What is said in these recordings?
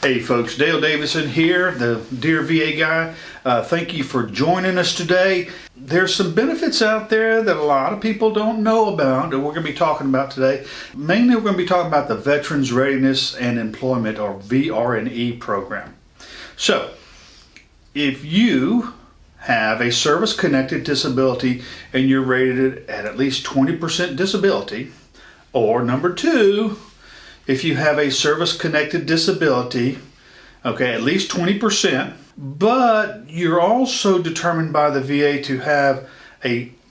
Hey folks, Dale Davison here, the Dear VA guy. Thank you for joining us today. There's some benefits out there that a lot of people don't know about that we're going to be talking about today. Mainly we're going to be talking about the Veterans Readiness and Employment, or VR&E program. So, if you have a service-connected disability and you're rated at least 20% disability, or number two, if you have a service-connected disability, okay, at least 20%, but you're also determined by the VA to have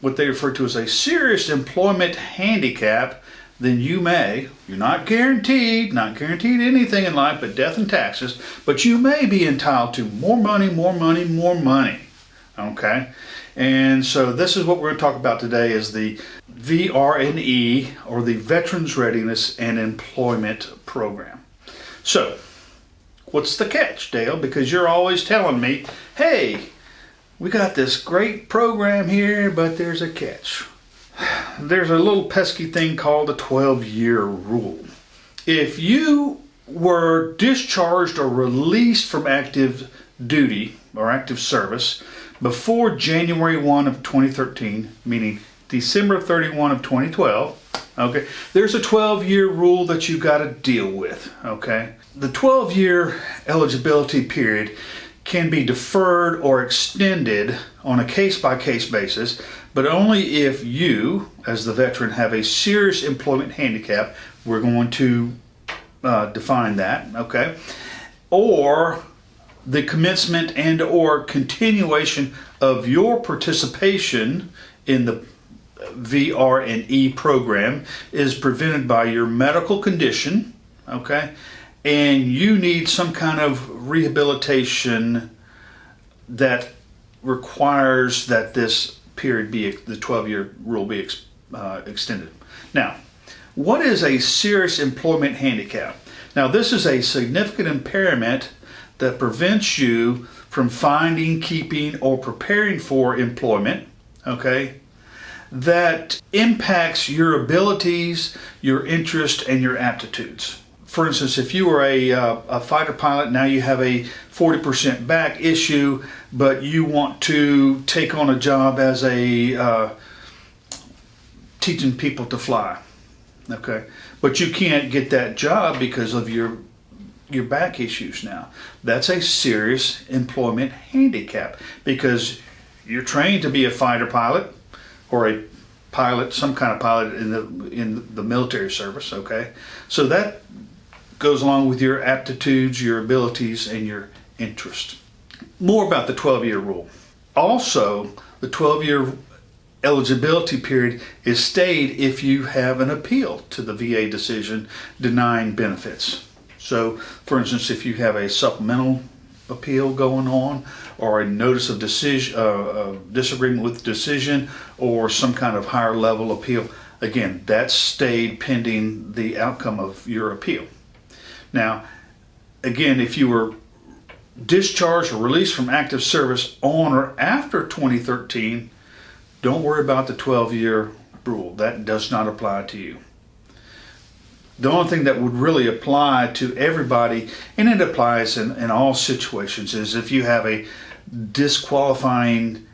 what they refer to as a serious employment handicap, then you're not guaranteed anything in life but death and taxes, but you may be entitled to more money, okay? And so this is what we're going to talk about today, is the VR&E, or the Veterans Readiness and Employment Program. So, what's the catch, Dale? Because you're always telling me, hey, we got this great program here, but there's a catch. There's a little pesky thing called the 12-year rule. If you were discharged or released from active duty or active service before January 1 of 2013, meaning December 31 of 2012, okay, there's a 12-year rule that you got to deal with, okay? The 12-year eligibility period can be deferred or extended on a case-by-case basis, but only if you, as the veteran, have a serious employment handicap. We're going to define that, okay? Or the commencement and or continuation of your participation in the VR&E program is prevented by your medical condition, okay, and you need some kind of rehabilitation that requires that this period the 12-year rule be extended. Now, what is a serious employment handicap? Now, this is a significant impairment that prevents you from finding, keeping, or preparing for employment, okay, that impacts your abilities, your interest, and your aptitudes. For instance, if you were a fighter pilot, now you have a 40% back issue, but you want to take on a job as teaching people to fly, okay, but you can't get that job because of your back issues now. That's a serious employment handicap because you're trained to be a fighter pilot or a pilot, some kind of pilot in the military service, okay? So that goes along with your aptitudes, your abilities, and your interest. More about the 12-year rule. Also, the 12-year eligibility period is stayed if you have an appeal to the VA decision denying benefits. So, for instance, if you have a supplemental appeal going on, or a notice of disagreement with decision, or some kind of higher level appeal, again, that's stayed pending the outcome of your appeal. Now, again, if you were discharged or released from active service on or after 2013, don't worry about the 12-year rule. That does not apply to you. The only thing that would really apply to everybody, and it applies in all situations, is if you have a disqualifying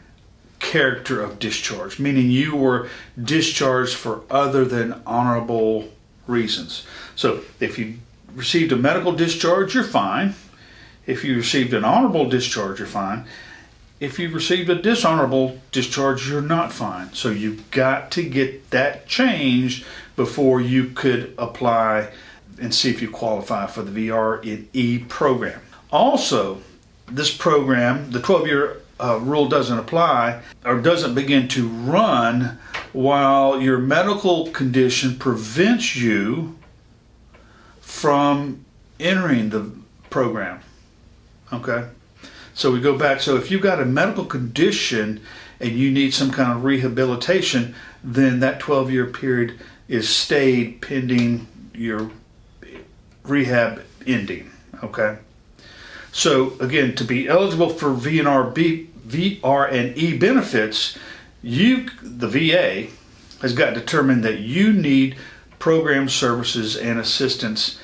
character of discharge, meaning you were discharged for other than honorable reasons. So if you received a medical discharge, you're fine. If you received an honorable discharge, you're fine. If you received a dishonorable discharge, you're not fine. So you've got to get that changed before you could apply and see if you qualify for the VR&E program. Also, this program, the 12-year rule doesn't apply or doesn't begin to run while your medical condition prevents you from entering the program, okay? So we go back, so if you've got a medical condition and you need some kind of rehabilitation, then that 12-year period is stayed pending your rehab ending, okay? So again, to be eligible for VR&E benefits, the VA has got determined that you need program services and assistance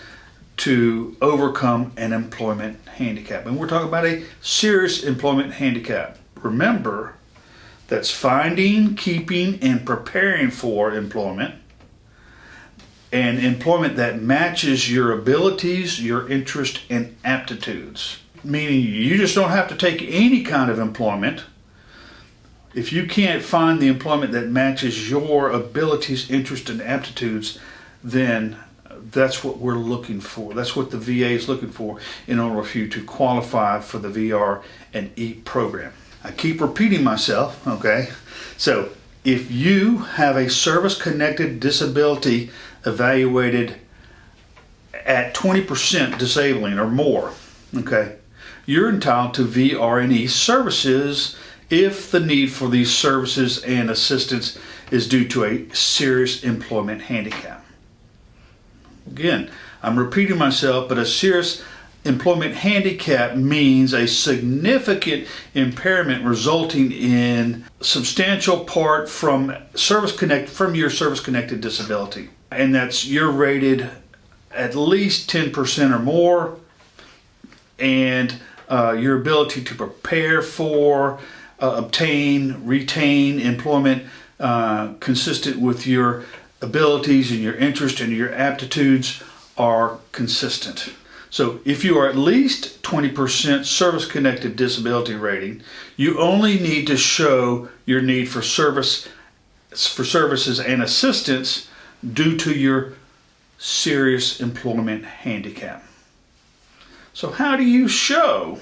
to overcome an employment handicap. And we're talking about a serious employment handicap. Remember, that's finding, keeping, and preparing for employment, and employment that matches your abilities, your interests, and aptitudes. Meaning you just don't have to take any kind of employment. If you can't find the employment that matches your abilities, interests, and aptitudes, then that's what we're looking for. That's what the VA is looking for in order for you to qualify for the VR&E program. I keep repeating myself, okay? So if you have a service-connected disability evaluated at 20% disabling or more, okay, you're entitled to VR&E services if the need for these services and assistance is due to a serious employment handicap. Again, I'm repeating myself, but a serious employment handicap means a significant impairment resulting in substantial part from your service-connected disability. And that's you're rated at least 10% or more, and your ability to prepare for, obtain, retain employment consistent with your abilities and your interest and your aptitudes are consistent. So if you are at least 20% service-connected disability rating, you only need to show your need for services and assistance due to your serious employment handicap. So how do you show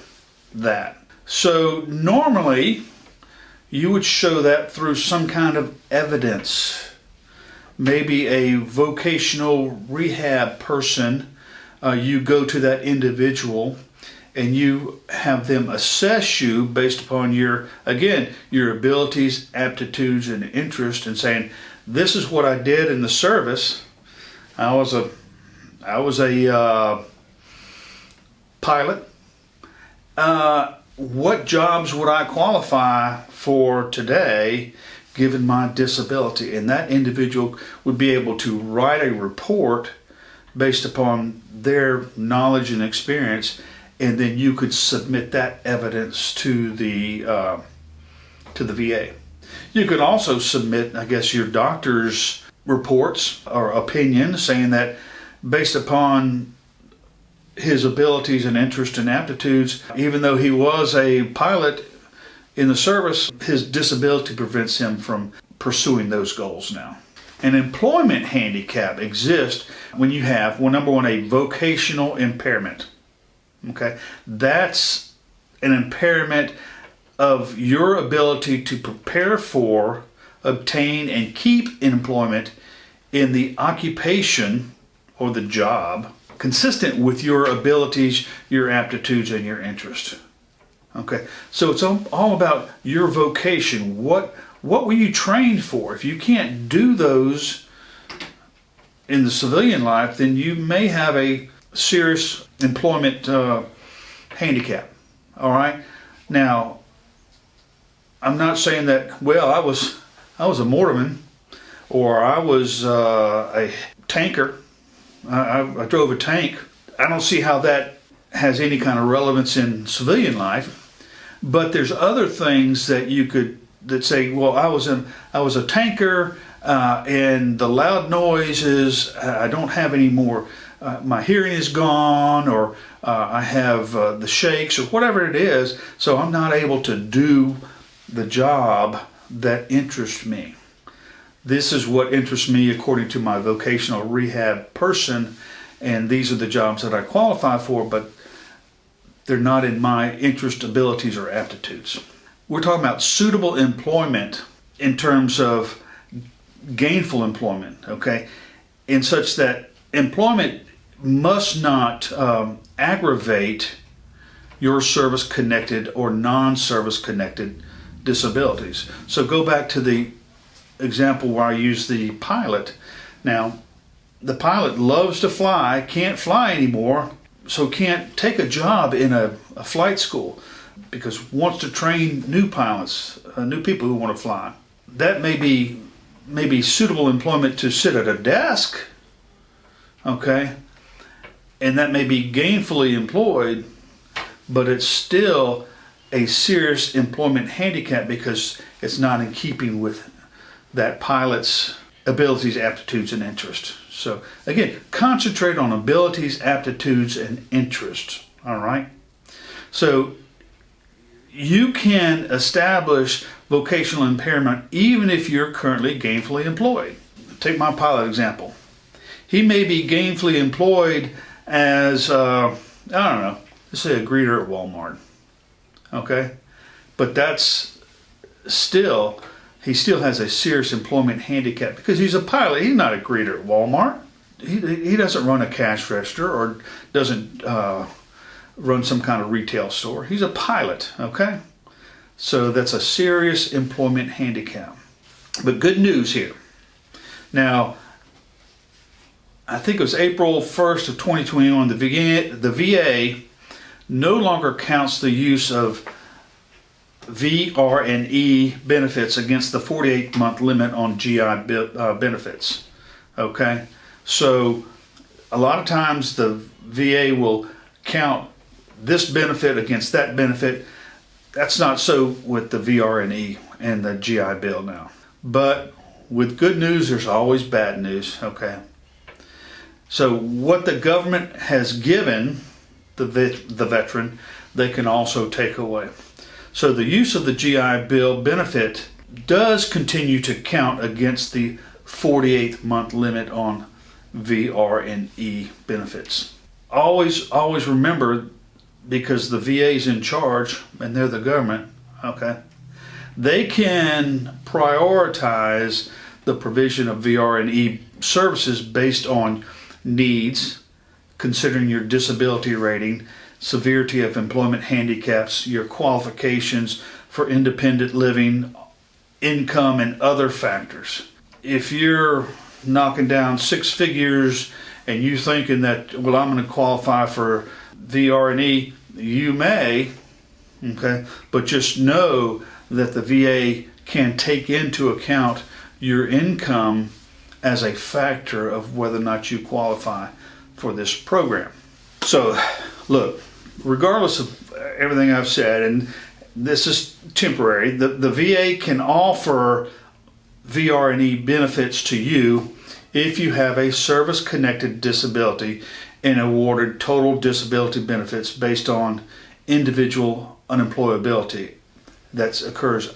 that? So normally you would show that through some kind of evidence. Maybe a vocational rehab person, you go to that individual and you have them assess you based upon your abilities, aptitudes, and interest, and saying, this is what I did in the service. I was a pilot. What jobs would I qualify for today given my disability? And that individual would be able to write a report based upon their knowledge and experience, and then you could submit that evidence to the VA. You could also submit, I guess, your doctor's reports or opinion saying that based upon his abilities and interest and aptitudes, even though he was a pilot in the service, his disability prevents him from pursuing those goals now. An employment handicap exists when you have, well, number one, a vocational impairment. Okay, that's an impairment of your ability to prepare for, obtain, and keep employment in the occupation or the job consistent with your abilities, your aptitudes, and your interest. Okay, so it's all about your vocation. What were you trained for? If you can't do those in the civilian life, then you may have a serious employment handicap. All right. Now, I'm not saying that. Well, I was a mortarman, or I was a tanker. I drove a tank. I don't see how that has any kind of relevance in civilian life. But there's other things that you could say. Well, I was a tanker, and the loud noises. I don't have any more. My hearing is gone, or I have the shakes, or whatever it is. So I'm not able to do the job that interests me. This is what interests me according to my vocational rehab person, and these are the jobs that I qualify for, but they're not in my interest, abilities, or aptitudes. We're talking about suitable employment in terms of gainful employment, okay? In such that employment must not aggravate your service-connected or non-service-connected disabilities. So go back to the example where I use the pilot. Now, the pilot loves to fly, can't fly anymore, so can't take a job in a flight school because wants to train new pilots, new people who want to fly. That may be suitable employment to sit at a desk, okay, and that may be gainfully employed, but it's still a serious employment handicap because it's not in keeping with that pilot's abilities, aptitudes, and interests. So again, concentrate on abilities, aptitudes, and interests. All right. So you can establish vocational impairment even if you're currently gainfully employed. Take my pilot example. He may be gainfully employed as, I don't know, let's say a greeter at Walmart. Okay? But that's still, he still has a serious employment handicap because he's a pilot. He's not a greeter at Walmart. He doesn't run a cash register or doesn't run some kind of retail store. He's a pilot, okay? So that's a serious employment handicap. But good news here. Now, I think it was April 1st of 2021, the VA no longer counts the use of VR&E benefits against the 48-month limit on GI benefits, okay? So a lot of times the VA will count this benefit against that benefit. That's not so with the VR&E and the GI Bill now. But with good news, there's always bad news, okay? So what the government has given the veteran, they can also take away. So the use of the GI Bill benefit does continue to count against the 48-month limit on VR&E benefits. Always remember, because the VA is in charge and they're the government, okay, they can prioritize the provision of VR&E services based on needs, considering your disability rating, severity of employment handicaps, your qualifications for independent living, income, and other factors. If you're knocking down six figures and you thinking that, well, I'm going to qualify for VR&E, you may, okay, but just know that the VA can take into account your income as a factor of whether or not you qualify for this program. So, look, regardless of everything I've said, and this is temporary, the VA can offer VR&E benefits to you if you have a service-connected disability and awarded total disability benefits based on individual unemployability that occurs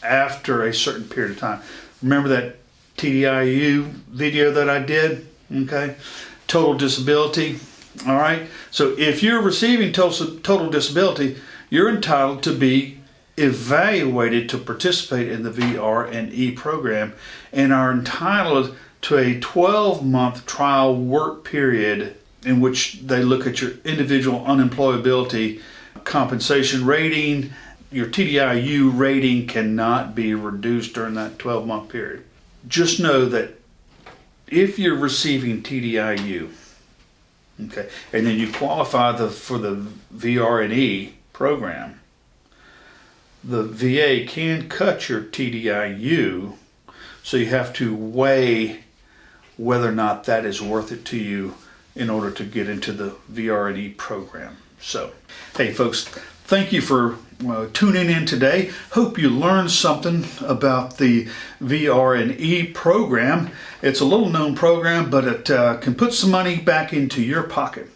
after a certain period of time. Remember that TDIU video that I did? Okay, total disability. All right, so if you're receiving total disability, you're entitled to be evaluated to participate in the VR&E program and are entitled to a 12-month trial work period in which they look at your individual unemployability compensation rating. Your TDIU rating cannot be reduced during that 12-month period. Just know that if you're receiving TDIU, okay, and then you qualify for the VR&E program, the VA can cut your TDIU, so you have to weigh whether or not that is worth it to you in order to get into the VR&E program. So, hey folks, thank you for tuning in today. Hope you learned something about the VR&E program. It's a little known program, but it can put some money back into your pocket.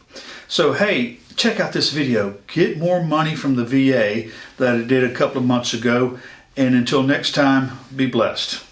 So hey, check out this video. Get more money from the VA that I did a couple of months ago. And until next time, be blessed.